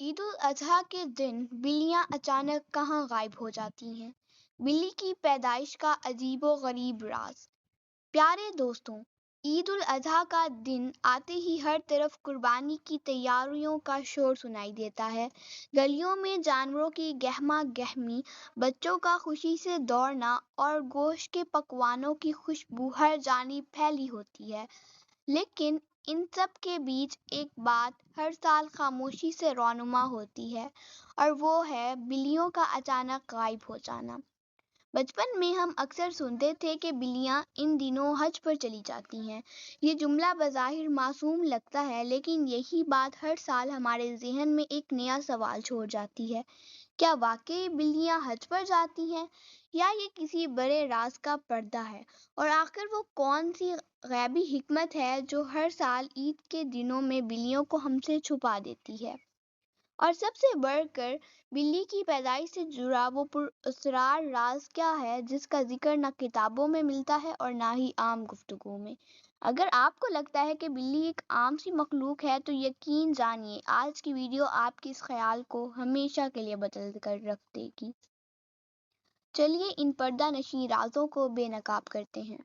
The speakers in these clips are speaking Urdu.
عید الاضحیٰ کے دن بلیاں اچانک کہاں غائب ہو جاتی ہیں؟ بلی کی پیدائش کا عجیب و غریب راز۔ پیارے دوستوں، عید الاضحیٰ کا دن آتے ہی ہر طرف قربانی کی تیاریوں کا شور سنائی دیتا ہے۔ گلیوں میں جانوروں کی گہما گہمی، بچوں کا خوشی سے دوڑنا اور گوشت کے پکوانوں کی خوشبو ہر جانب پھیلی ہوتی ہے۔ لیکن ان سب کے بیچ ایک بات ہر سال خاموشی سے رونما ہوتی ہے، اور وہ ہے بلیوں کا اچانک غائب ہو جانا۔ بچپن میں ہم اکثر سنتے تھے کہ بلیاں ان دنوں حج پر چلی جاتی ہیں۔ یہ جملہ بظاہر معصوم لگتا ہے، لیکن یہی بات ہر سال ہمارے ذہن میں ایک نیا سوال چھوڑ جاتی ہے۔ کیا واقعی بلیاں حج پر جاتی ہیں، یا یہ کسی بڑے راز کا پردہ ہے؟ اور آخر وہ کون سی غیبی حکمت ہے جو ہر سال عید کے دنوں میں بلیوں کو ہم سے چھپا دیتی ہے؟ اور سب سے بڑھ کر بلی کی پیدائش سے جڑا وہ پراسرار راز کیا ہے، جس کا ذکر نہ کتابوں میں ملتا ہے اور نہ ہی عام گفتگو میں؟ اگر آپ کو لگتا ہے کہ بلی ایک عام سی مخلوق ہے، تو یقین جانیے آج کی ویڈیو آپ کے اس خیال کو ہمیشہ کے لیے بدل کر رکھ دے گی۔ چلیے ان پردہ نشین رازوں کو بے نقاب کرتے ہیں۔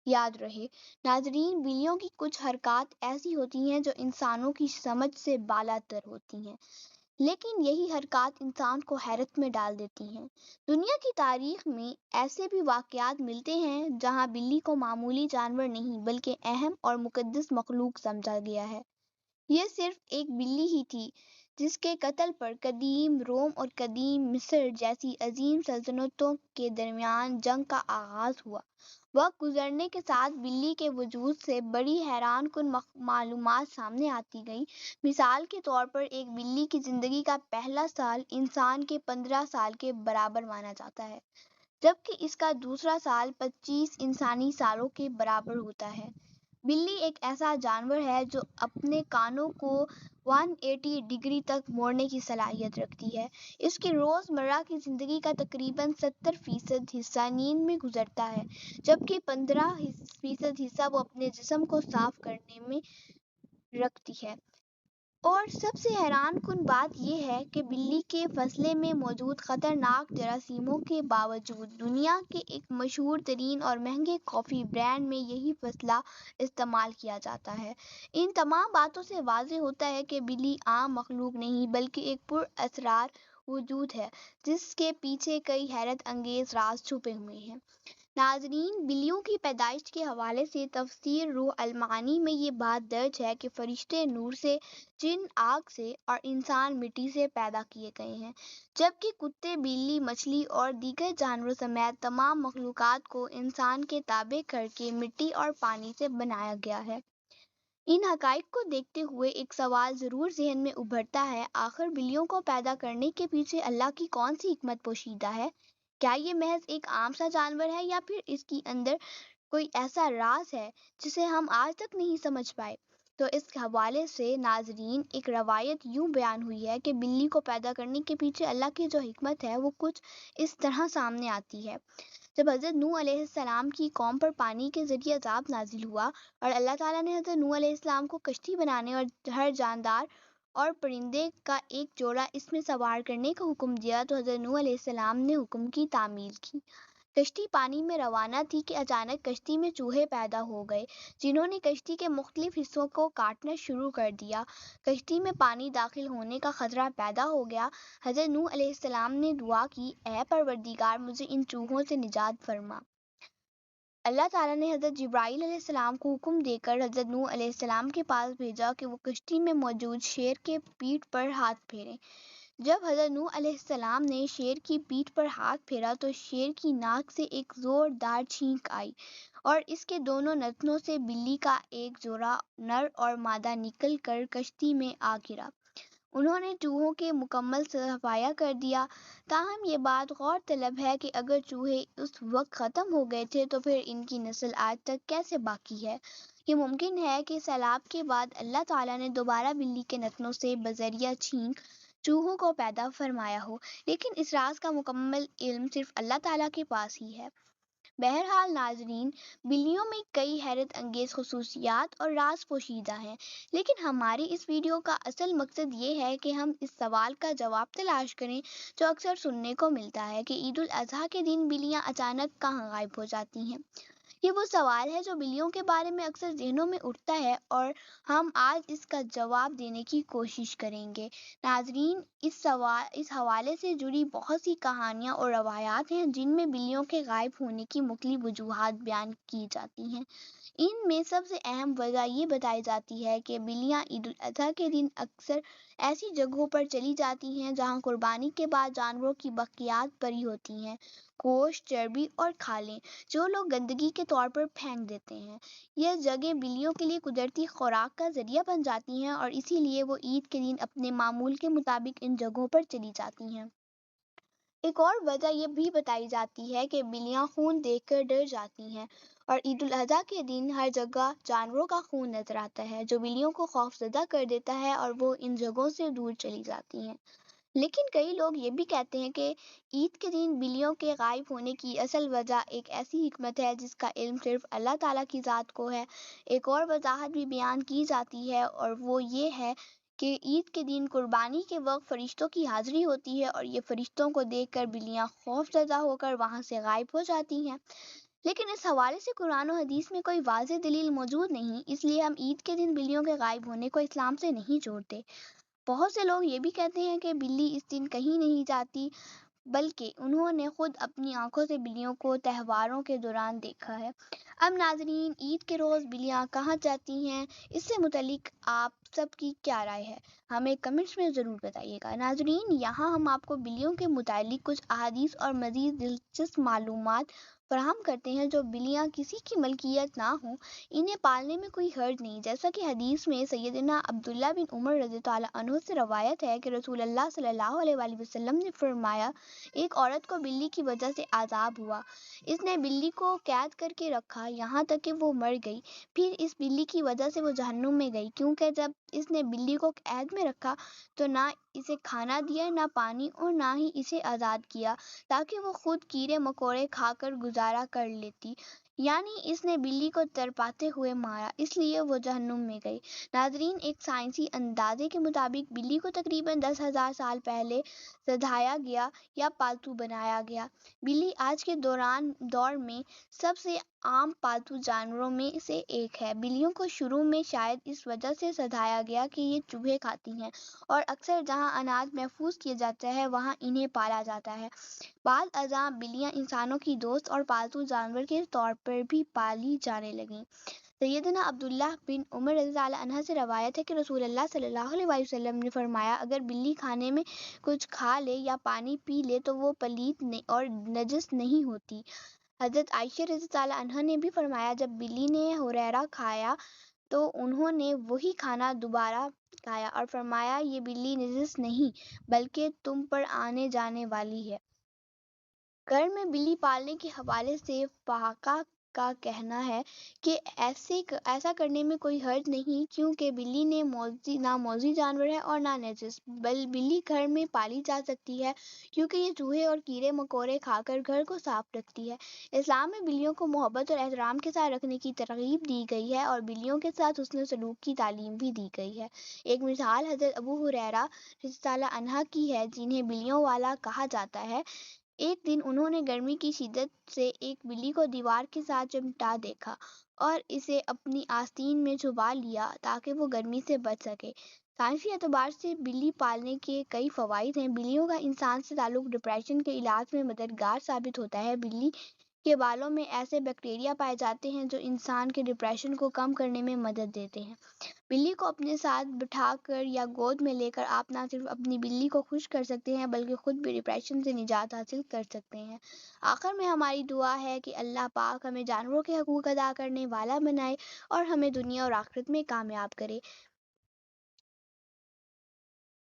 یاد رہے ناظرین، بلیوں کی کچھ حرکات ایسی ہوتی ہیں جو انسانوں کی سمجھ سے بالاتر ہوتی ہیں، لیکن یہی حرکات انسان کو حیرت میں ڈال دیتی ہیں۔ دنیا کی تاریخ میں ایسے بھی واقعات ملتے ہیں جہاں بلی کو معمولی جانور نہیں بلکہ اہم اور مقدس مخلوق سمجھا گیا ہے۔ یہ صرف ایک بلی ہی تھی جس کے قتل پر قدیم روم اور قدیم مصر جیسی عظیم سلطنتوں کے درمیان جنگ کا آغاز ہوا۔ وقت گزرنے کے ساتھ بلی کے وجود سے بڑی حیران کن معلومات سامنے آتی گئیں۔ مثال کے طور پر ایک بلی کی زندگی کا پہلا سال انسان کے 15 سال کے برابر مانا جاتا ہے، جبکہ اس کا دوسرا سال 25 انسانی سالوں کے برابر ہوتا ہے۔ بلی ایک ایسا جانور ہے جو اپنے کانوں کو 180 ڈگری تک موڑنے کی صلاحیت رکھتی ہے۔ اس کی روز مرہ کی زندگی کا تقریباً 70% حصہ نیند میں گزرتا ہے، جبکہ 15% حصہ وہ اپنے جسم کو صاف کرنے میں رکھتی ہے۔ اور سب سے حیران کن بات یہ ہے کہ بلی کے فضلے میں موجود خطرناک جراثیموں کے باوجود دنیا کے ایک مشہور ترین اور مہنگے کافی برانڈ میں یہی فضلہ استعمال کیا جاتا ہے۔ ان تمام باتوں سے واضح ہوتا ہے کہ بلی عام مخلوق نہیں بلکہ ایک پراسرار وجود ہے، جس کے پیچھے کئی حیرت انگیز راز چھپے ہوئے ہیں۔ ناظرین، بلیوں کی پیدائش کے حوالے سے تفسیر روح المعانی میں یہ بات درج ہے کہ فرشتے نور سے، جن آگ سے اور انسان مٹی سے پیدا کیے گئے ہیں، جبکہ کتے، بلی، مچھلی اور دیگر جانوروں سمیت تمام مخلوقات کو انسان کے تابع کر کے مٹی اور پانی سے بنایا گیا ہے۔ ان حقائق کو دیکھتے ہوئے ایک سوال ضرور ذہن میں ابھرتا ہے، آخر بلیوں کو پیدا کرنے کے پیچھے اللہ کی کون سی حکمت پوشیدہ ہے؟ کیا یہ محض ایک عام سا جانور ہے، یا پھر اس کے اندر کوئی ایسا راز ہے جسے ہم آج تک نہیں سمجھ پائے؟ تو اس حوالے سے ناظرین، ایک روایت یوں بیان ہوئی ہے کہ بلی کو پیدا کرنے کے پیچھے اللہ کی جو حکمت ہے وہ کچھ اس طرح سامنے آتی ہے۔ جب حضرت نوح علیہ السلام کی قوم پر پانی کے ذریعے عذاب نازل ہوا اور اللہ تعالیٰ نے حضرت نوح علیہ السلام کو کشتی بنانے اور ہر جاندار اور پرندے کا ایک جوڑا اس میں سوار کرنے کا حکم دیا، تو حضرت نوح علیہ السلام نے حکم کی تعمیل کی۔ کشتی پانی میں روانہ تھی کہ اچانک کشتی میں چوہے پیدا ہو گئے، جنہوں نے کشتی کے مختلف حصوں کو کاٹنا شروع کر دیا۔ کشتی میں پانی داخل ہونے کا خطرہ پیدا ہو گیا۔ حضرت نوح علیہ السلام نے دعا کی، اے پروردگار، مجھے ان چوہوں سے نجات فرما۔ اللہ تعالیٰ نے حضرت جبرائیل علیہ السلام کو حکم دے کر حضرت نوح علیہ السلام کے پاس بھیجا کہ وہ کشتی میں موجود شیر کے پیٹھ پر ہاتھ پھیریں۔ جب حضرت نوح علیہ السلام نے شیر کی پیٹھ پر ہاتھ پھیرا تو شیر کی ناک سے ایک زوردار چھینک آئی، اور اس کے دونوں نتنوں سے بلی کا ایک جوڑا نر اور مادہ نکل کر کشتی میں آ گرا۔ انہوں نے چوہوں کے مکمل صفایا کر دیا۔ تاہم یہ بات غور طلب ہے کہ اگر چوہے اس وقت ختم ہو گئے تھے تو پھر ان کی نسل آج تک کیسے باقی ہے؟ یہ ممکن ہے کہ سیلاب کے بعد اللہ تعالیٰ نے دوبارہ بلی کے نتنوں سے بذریعہ چھینک چوہوں کو پیدا فرمایا ہو، لیکن اس راز کا مکمل علم صرف اللہ تعالیٰ کے پاس ہی ہے۔ بہرحال ناظرین، بلیوں میں کئی حیرت انگیز خصوصیات اور راز پوشیدہ ہیں، لیکن ہماری اس ویڈیو کا اصل مقصد یہ ہے کہ ہم اس سوال کا جواب تلاش کریں جو اکثر سننے کو ملتا ہے کہ عید الاضحیٰ کے دن بلیاں اچانک کہاں غائب ہو جاتی ہیں۔ یہ وہ سوال ہے جو بلیوں کے بارے میں اکثر ذہنوں میں اٹھتا ہے اور ہم آج اس کا جواب دینے کی کوشش کریں گے۔ ناظرین، اس حوالے سے جڑی بہت سی کہانیاں اور روایات ہیں جن میں بلیوں کے غائب ہونے کی مختلف وجوہات بیان کی جاتی ہیں۔ ان میں سب سے اہم وجہ یہ بتائی جاتی ہے کہ بلیاں عید الاضحیٰ کے دن اکثر ایسی جگہوں پر چلی جاتی ہیں جہاں قربانی کے بعد جانوروں کی بقیات پڑی ہوتی ہیں، گوشت، چربی اور کھالیں جو لوگ گندگی کے طور پر پھینک دیتے ہیں۔ یہ جگہیں بلیوں کے لیے قدرتی خوراک کا ذریعہ بن جاتی ہیں اور اسی لیے وہ عید کے دن اپنے معمول کے مطابق ان جگہوں پر چلی جاتی ہیں۔ ایک اور وجہ یہ بھی بتائی جاتی ہے کہ بلیاں خون دیکھ کر ڈر جاتی ہیں اور عید الاضحیٰ کے دن ہر جگہ جانوروں کا خون نظر آتا ہے جو بلیوں کو خوفزدہ کر دیتا ہے اور وہ ان جگہوں سے دور چلی جاتی ہیں۔ لیکن کئی لوگ یہ بھی کہتے ہیں کہ عید کے دن بلیوں کے غائب ہونے کی اصل وجہ ایک ایسی حکمت ہے جس کا علم صرف اللہ تعالیٰ کی ذات کو ہے۔ ایک اور وضاحت بھی بیان کی جاتی ہے اور وہ یہ ہے کہ عید کے دن قربانی کے وقت فرشتوں کی حاضری ہوتی ہے اور یہ فرشتوں کو دیکھ کر بلیاں خوف زدہ ہو کر وہاں سے غائب ہو جاتی ہیں۔ لیکن اس حوالے سے قرآن و حدیث میں کوئی واضح دلیل موجود نہیں، اس لیے ہم عید کے دن بلیوں کے غائب ہونے کو اسلام سے نہیں جوڑتے۔ بہت سے لوگ یہ بھی کہتے ہیں کہ بلی اس دن کہیں نہیں جاتی بلکہ انہوں نے خود اپنی آنکھوں سے بلیوں کو تہواروں کے دوران دیکھا ہے۔ اب ناظرین، عید کے روز بلیاں کہاں جاتی ہیں، اس سے متعلق آپ سب کی کیا رائے ہے، ہمیں کمنٹس میں ضرور بتائیے گا۔ ناظرین، یہاں ہم آپ کو بلیوں کے متعلق کچھ احادیث اور مزید دلچسپ معلومات فراہم کرتے ہیں۔ جو بلیاں کسی کی ملکیت نہ ہوں، انہیں پالنے میں کوئی حرج نہیں، جیسا کہ حدیث میں سیدنا عبداللہ بن عمر رضی اللہ عنہ سے روایت ہے کہ رسول اللہ صلی اللہ علیہ وآلہ وسلم نے فرمایا، ایک عورت کو بلی کی وجہ سے عذاب ہوا، اس نے بلی کو قید کر کے رکھا یہاں تک کہ وہ مر گئی، پھر اس بلی کی وجہ سے وہ جہنم میں گئی، کیونکہ جب اس نے بلی کو قید میں رکھا تو نہ اسے کھانا دیا، نہ پانی، اور نہ ہی اسے آزاد کیا تاکہ وہ خود کیڑے مکوڑے کھا کر گزارا کر لیتی، یعنی اس نے بلی کو تڑپاتے ہوئے مارا، اس لیے وہ جہنم میں گئی۔ ناظرین، ایک سائنسی اندازے کے مطابق بلی کو تقریباً 10,000 سال پہلے سدھایا گیا یا پالتو بنایا گیا۔ بلی آج کے دور میں سب سے عام پالتو جانوروں میں سے ایک ہے۔ بلیوں کو شروع میں شاید اس وجہ سے سدھایا گیا کہ یہ چوہے کھاتی ہیں اور اکثر جہاں اناج محفوظ کیا جاتا ہے وہاں انہیں پالا جاتا ہے۔ بعد ازاں بلیاں انسانوں کی دوست اور پالتو جانور کے طور پر بھی پالی جانے لگیں۔ سیدنا عبداللہ بن عمر رضی اللہ عنہ سے روایت ہے کہ رسول اللہ صلی اللہ علیہ وآلہ وسلم نے فرمایا، اگر بلی کھانے میں کچھ کھا لے یا پانی پی لے تو وہ پلیت اور نجس نہیں ہوتی۔ حضرت عائشہ رضی اللہ عنہا نے بھی فرمایا، جب بلی نے ہریرہ کھایا تو انہوں نے وہی کھانا دوبارہ کھایا اور فرمایا، یہ بلی نجس نہیں بلکہ تم پر آنے جانے والی ہے۔ گھر میں بلی پالنے کے حوالے سے فقہا کا کہنا ہے کہ ایسا کرنے میں کوئی حرج نہیں، کیونکہ بلی نہ موذی جانور ہے اور نہ نجس، بلی گھر میں پالی جا سکتی ہے کیونکہ یہ چوہے اور کیڑے مکوڑے کھا کر گھر کو صاف رکھتی ہے۔ اسلام میں بلیوں کو محبت اور احترام کے ساتھ رکھنے کی ترغیب دی گئی ہے اور بلیوں کے ساتھ حسن سلوک کی تعلیم بھی دی گئی ہے۔ ایک مثال حضرت ابو ہریرہ رضی اللہ عنہ کی ہے، جنہیں بلیوں والا کہا جاتا ہے۔ ایک دن انہوں نے گرمی کی شدت سے ایک بلی کو دیوار کے ساتھ چمٹا دیکھا اور اسے اپنی آستین میں چھپا لیا تاکہ وہ گرمی سے بچ سکے۔ سائنسی اعتبار سے بلی پالنے کے کئی فوائد ہیں۔ بلیوں کا انسان سے تعلق ڈپریشن کے علاج میں مددگار ثابت ہوتا ہے۔ بلی کے بالوں میں ایسے بیکٹیریا پائے جاتے ہیں جو انسان کے ڈپریشن کو کم کرنے میں مدد دیتے ہیں۔ بلی کو اپنے ساتھ بٹھا کر یا گود میں لے کر آپ نہ صرف اپنی بلی کو خوش کر سکتے ہیں بلکہ خود بھی ڈپریشن سے نجات حاصل کر سکتے ہیں۔ آخر میں ہماری دعا ہے کہ اللہ پاک ہمیں جانوروں کے حقوق ادا کرنے والا بنائے اور ہمیں دنیا اور آخرت میں کامیاب کرے۔